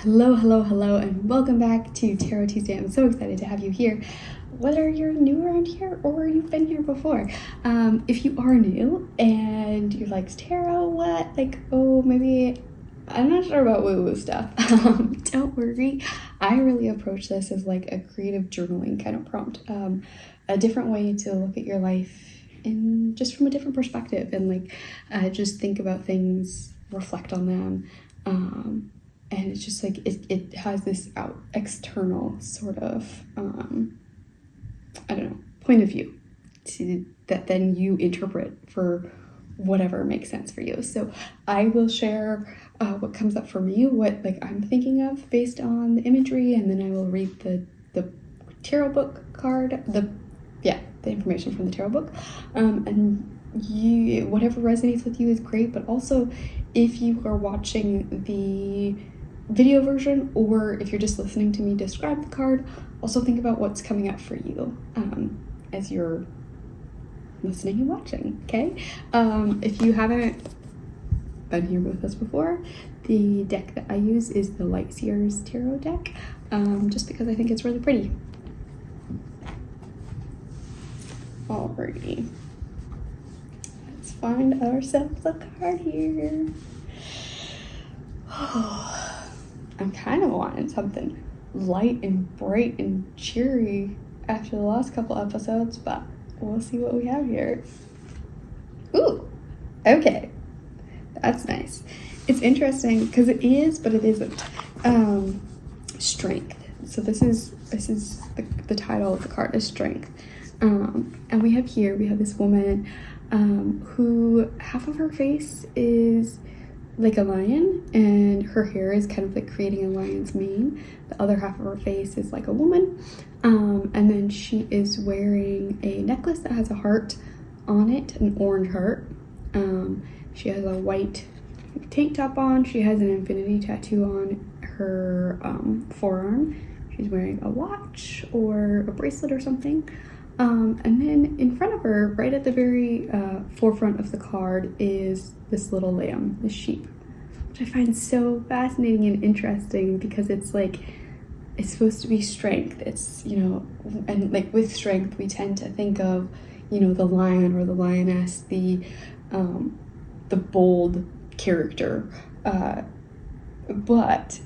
Hello, and welcome back to Tarot Tuesday. I'm so excited to have you here, whether you're new around here or you've been here before. If you are new and you're like, tarot, what? Like, oh, maybe I'm not sure about woo-woo stuff. Don't worry. I really approach this as like a creative journaling kind of prompt, a different way to look at your life in just from a different perspective, and like just think about things, reflect on them. And it's just like it has this external sort of point of view that then you interpret for whatever makes sense for you. So I will share what comes up for me, what like I'm thinking of based on the imagery, and then I will read the tarot book card, the information from the tarot book, and whatever resonates with you is great. But also, if you are watching the video version, or if you're just listening to me describe the card, also think about what's coming up for you as you're listening and watching, okay? If you haven't been here with us before, the deck that I use is the Lightseers Tarot deck, just because I think it's really pretty. Alrighty, let's find ourselves a card here. I'm kind of wanting something light and bright and cheery after the last couple episodes, but we'll see what we have here. Ooh, okay, that's nice. It's interesting because it is, but it isn't. Strength. So this is the title of the card is Strength. And we have this woman who half of her face is like a lion, and her hair is kind of like creating a lion's mane. The other half of her face is like a woman, and then she is wearing a necklace that has a heart on it, an orange heart. She has a white tank top on. She has an infinity tattoo on her forearm. She's wearing a watch or a bracelet or something. And then in front of her, right at the very forefront of the card, is this little lamb, this sheep, which I find so fascinating and interesting because it's like, it's supposed to be strength. It's, and like with strength, we tend to think of, the lion or the lioness, the bold character. But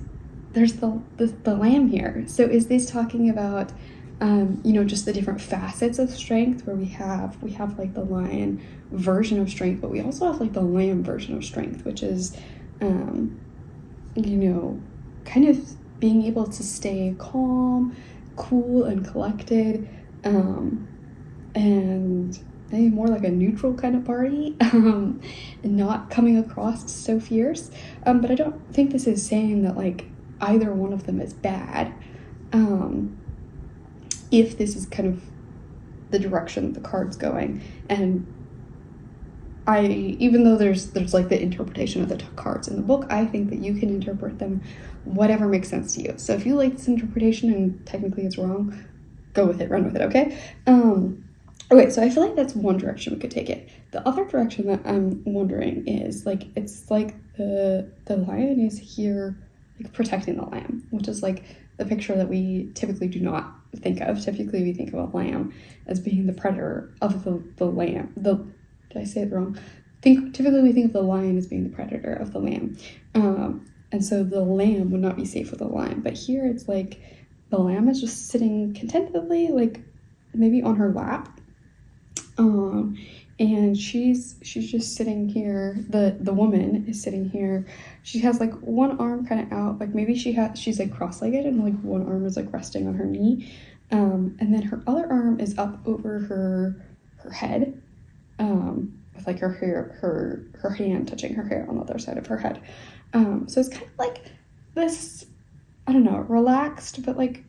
there's the lamb here. So is this talking about just the different facets of strength, where we have like the lion version of strength, but we also have like the lamb version of strength, which is kind of being able to stay calm, cool, and collected, and maybe more like a neutral kind of party, and not coming across so fierce. But I don't think this is saying that like either one of them is bad. If this is kind of the direction the card's going, and even though there's like the interpretation of the cards in the book, I think that you can interpret them whatever makes sense to you. So if you like this interpretation and technically it's wrong, go with it, run with it, okay? Okay, so I feel like that's one direction we could take it. The other direction that I'm wondering is like, it's like the lion is here like protecting the lamb, which is like the picture that we typically do not think of. Typically we think of a lamb as being the predator of the lamb. Did I say it wrong? Typically we think of the lion as being the predator of the lamb. And so the lamb would not be safe with the lion. But here it's like the lamb is just sitting contentedly, like maybe on her lap. And she's just sitting here. The woman is sitting here. She has like one arm kind of out, like maybe she's like cross-legged, and like one arm is like resting on her knee, and then her other arm is up over her head, with like her hair, her hand touching her hair on the other side of her head. So it's kind of like this, I don't know, relaxed but like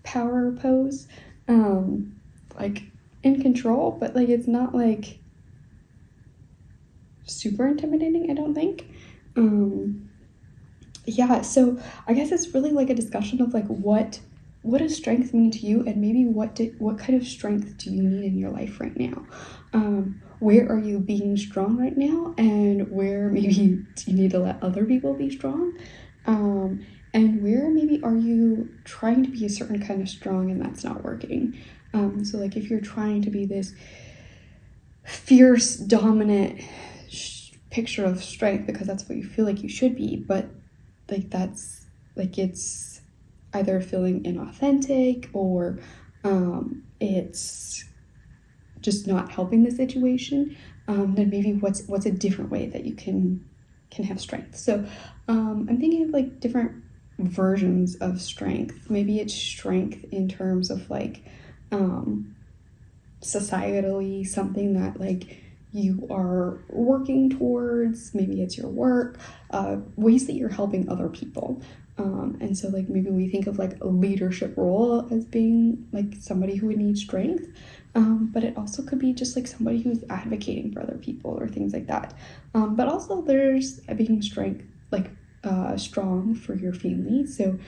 power pose, like in control, but like it's not like super intimidating, I don't think. So I guess it's really like a discussion of like what does strength mean to you, and maybe what kind of strength do you need in your life right now? Where are you being strong right now, and where maybe do you need to let other people be strong? And where maybe are you trying to be a certain kind of strong and that's not working? So like if you're trying to be this fierce, dominant picture of strength because that's what you feel like you should be, but like that's like it's either feeling inauthentic or it's just not helping the situation, then maybe what's a different way that you can have strength. So I'm thinking of like different versions of strength. Maybe it's strength in terms of like societally, something that like you are working towards. Maybe it's your work, ways that you're helping other people. And so like maybe we think of like a leadership role as being like somebody who would need strength, but it also could be just like somebody who's advocating for other people or things like that. But also there's being strength, like strong for your family. So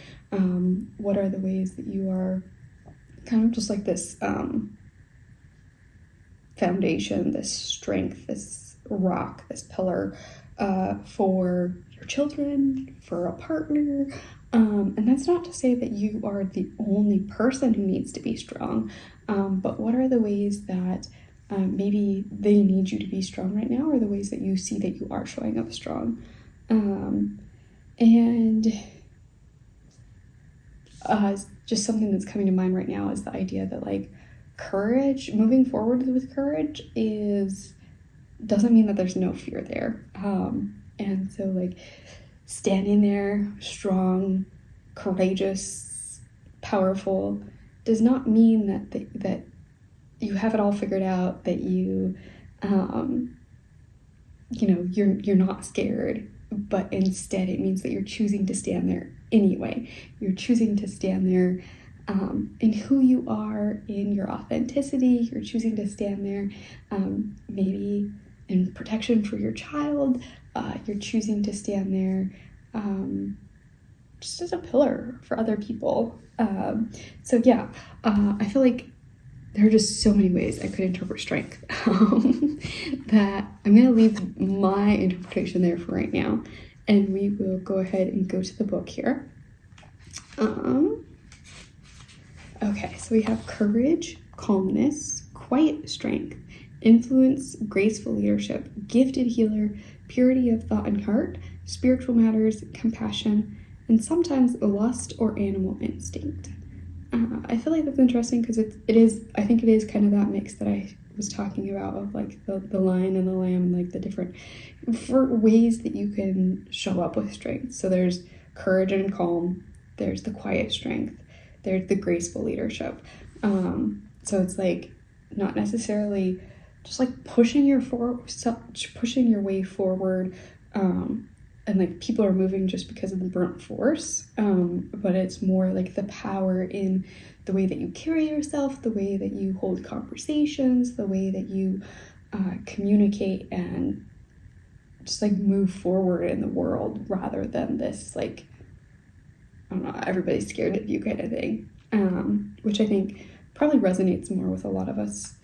what are the ways that you are kind of just like this foundation, this strength, this rock, this pillar for your children, for a partner. And that's not to say that you are the only person who needs to be strong, but what are the ways that maybe they need you to be strong right now, or the ways that you see that you are showing up strong? And just something that's coming to mind right now is the idea that like courage, moving forward with courage doesn't mean that there's no fear there. And so like standing there strong, courageous, powerful does not mean that you have it all figured out, that you you're not scared, but instead it means that you're choosing to stand there anyway. You're choosing to stand there in who you are, in your authenticity. You're choosing to stand there maybe in protection for your child. You're choosing to stand there just as a pillar for other people. So yeah, I feel like there are just so many ways I could interpret strength that I'm going to leave my interpretation there for right now, and we will go ahead and go to the book here. Okay, so we have courage, calmness, quiet strength, influence, graceful leadership, gifted healer, purity of thought and heart, spiritual matters, compassion, and sometimes lust or animal instinct. I feel like that's interesting because I think it is kind of that mix that I was talking about of like the lion and the lamb, and like the different ways that you can show up with strength. So there's courage and calm, there's the quiet strength, there's the graceful leadership. So it's like not necessarily just like pushing your way forward, and like people are moving just because of the burnt force, but it's more like the power in the way that you carry yourself, the way that you hold conversations, the way that you communicate and just like move forward in the world, rather than this like, I don't know, everybody's scared of you kind of thing, which I think probably resonates more with a lot of us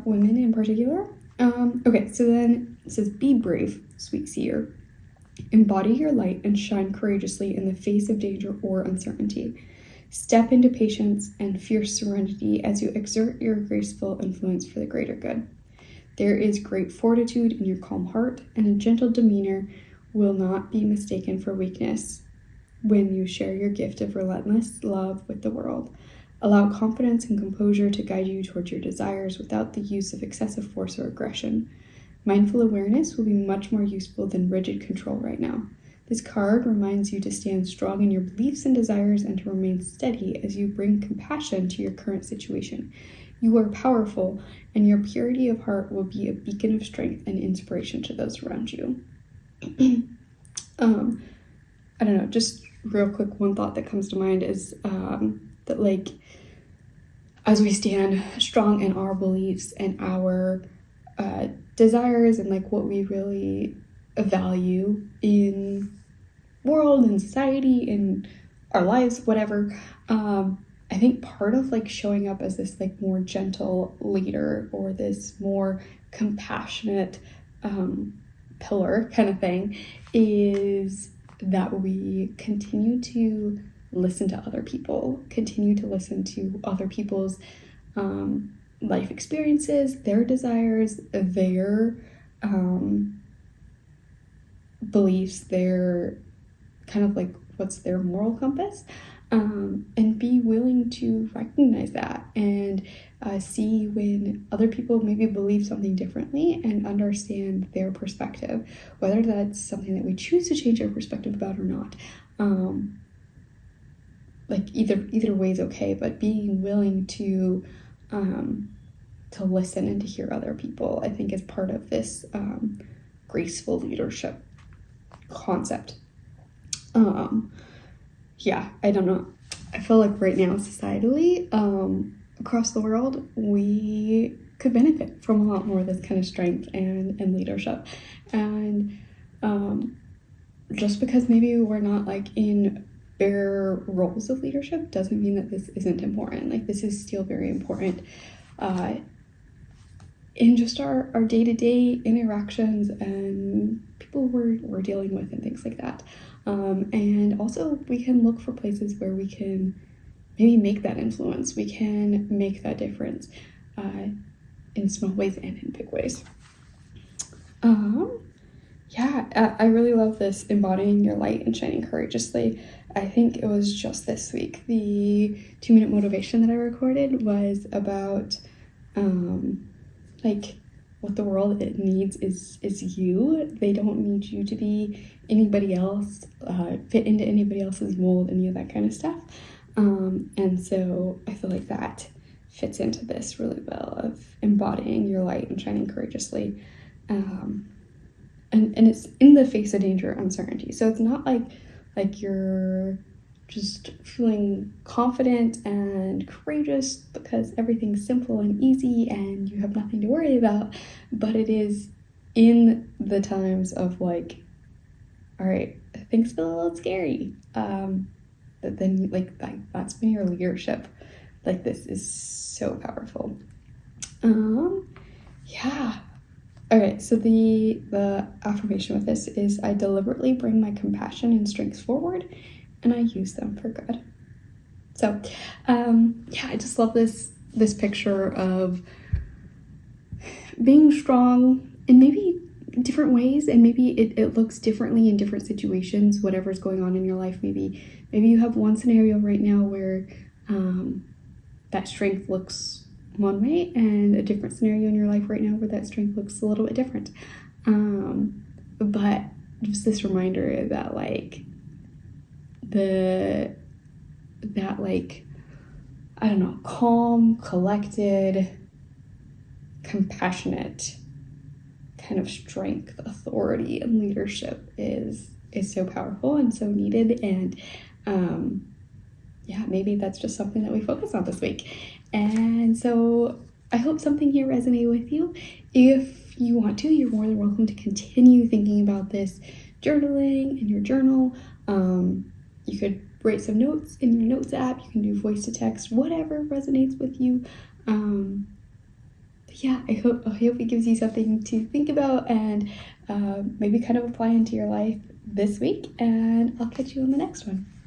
women in particular. Okay, so then it says, be brave, sweet seer. Embody your light and shine courageously in the face of danger or uncertainty. Step into patience and fierce serenity as you exert your graceful influence for the greater good. There is great fortitude in your calm heart, and a gentle demeanor will not be mistaken for weakness when you share your gift of relentless love with the world. Allow confidence and composure to guide you towards your desires without the use of excessive force or aggression. Mindful awareness will be much more useful than rigid control right now. This card reminds you to stand strong in your beliefs and desires and to remain steady as you bring compassion to your current situation. You are powerful, and your purity of heart will be a beacon of strength and inspiration to those around you. I don't know, just real quick, one thought that comes to mind is that like, as we stand strong in our beliefs and our desires and like what we really value in world and society, in our lives, whatever, I think part of like showing up as this like more gentle leader or this more compassionate pillar kind of thing is that we continue to listen to other people, continue to listen to other people's life experiences, their desires, their beliefs, their kind of like what's their moral compass, and be willing to recognize that and see when other people maybe believe something differently and understand their perspective, whether that's something that we choose to change our perspective about or not. Like either way is okay, but being willing to listen and to hear other people, I think, is part of this graceful leadership concept. Yeah, I don't know. I feel like right now, societally, across the world, we could benefit from a lot more of this kind of strength and leadership. And just because maybe we're not like in bare roles of leadership doesn't mean that this isn't important. Like, this is still very important in just our day-to-day interactions and people we're dealing with and things like that. And also we can look for places where we can maybe make that influence. We can make that difference in small ways and in big ways. Yeah, I really love this embodying your light and shining courageously. I think it was just this week. The 2-minute motivation that I recorded was about like what the world it needs is you. They don't need you to be anybody else, fit into anybody else's mold, any of that kind of stuff. And so I feel like that fits into this really well of embodying your light and shining courageously. And it's in the face of danger, uncertainty. So it's not like you're just feeling confident and courageous because everything's simple and easy and you have nothing to worry about, but it is in the times of like, all right, things feel a little scary. But then like that's been your leadership. Like, this is so powerful. Yeah. All right, so the affirmation with this is, I deliberately bring my compassion and strengths forward and I use them for good. So, yeah, I just love this picture of being strong in maybe different ways, and maybe it looks differently in different situations, whatever's going on in your life. Maybe you have one scenario right now where that strength looks one way, and a different scenario in your life right now where that strength looks a little bit different. But just this reminder that like that like, I don't know, calm, collected, compassionate kind of strength, authority, and leadership is so powerful and so needed. And yeah, maybe that's just something that we focus on this week. And so I hope something here resonated with you. If you want to, you're more than welcome to continue thinking about this journaling in your journal. You could write some notes in your notes app. You can do voice to text, whatever resonates with you. But yeah, I hope it gives you something to think about and maybe kind of apply into your life this week. And I'll catch you on the next one.